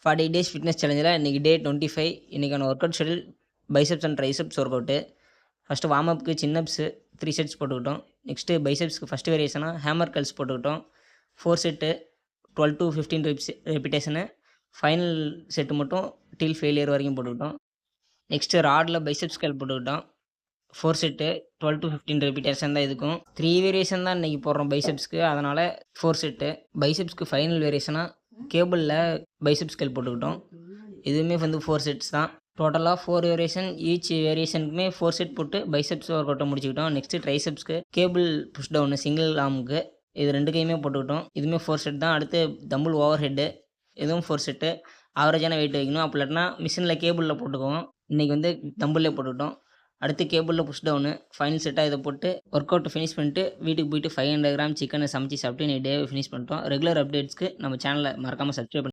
48 days fitness சேலஞ்சில் இன்றைக்கி day 25. இன்றைக்கான workout schedule biceps and triceps workout. First warm அப்புக்கு சின்னப்ஸு 3 sets போட்டுக்கிட்டோம். நெக்ஸ்ட்டு பைசெப்ஸ்க்கு ஃபஸ்ட்டு வேரியேஷனாக ஹேமர் கல்ஸ் போட்டுக்கிட்டோம். 4 set 12 to 15 repetition. Final set மட்டும் டில் ஃபெயிலியர் வரைக்கும் போட்டுக்கிட்டோம். Next ராடில் biceps curl போட்டுக்கிட்டோம். 4 set 12 to 15 repetition தான் இதுக்கும். 3 வேரியேஷன் தான் இன்றைக்கி போடுறோம் பைசெப்ஸ்க்கு, அதனால் 4 செட்டு. பைசெப்ஸ்க்கு ஃபைனல் வேரியேஷனாக கேபிளில் பைசெப்ஸ் கல் போட்டுக்கிட்டோம். இதுவுமே வந்து 4 செட்ஸ் தான். டோட்டலாக 4 வேரியேஷன், ஈச் வேரியேஷனுக்குமே 4 செட் போட்டு பைசெப்ஸ் ஒர்க் அவுட்டை முடிச்சுக்கிட்டோம். நெக்ஸ்ட்டு ட்ரைசெப்ஸ்க்கு கேபிள் புஷ் டவுனு சிங்கிள் ஆர்முக்கு இது 2 கையுமே போட்டுக்கிட்டோம். இதுவுமே 4 செட் தான். அடுத்து தம்பிள் ஓவர் ஹெட்டு, இதுவும் 4 செட்டு. ஆவரேஜான வெயிட் வைக்கணும், அப்படி இல்லாட்டினா மிஷினில் கேபிளில் போட்டுக்குவோம். இன்றைக்கி வந்து தம்பிள்லே போட்டுக்கிட்டோம். அடுத்து கேபிளில் புஷ் டவுனு ஃபைனல் செட்டாக இதை போட்டு ஒர்க் அவுட் ஃபினிஷ் பண்ணிட்டு வீட்டுக்கு போயிட்டு 500 கிராம் சிக்கனை சமைச்சு சாப்பிட்டு இன்றைக்கி டேவை ஃபினிஷ் பண்ணிட்டோம். ரெகுலர் அப்டேட்ஸ்க்கு நம்ம சேனலை மறக்காமல் சப்ஸ்கிரைப் பண்ணி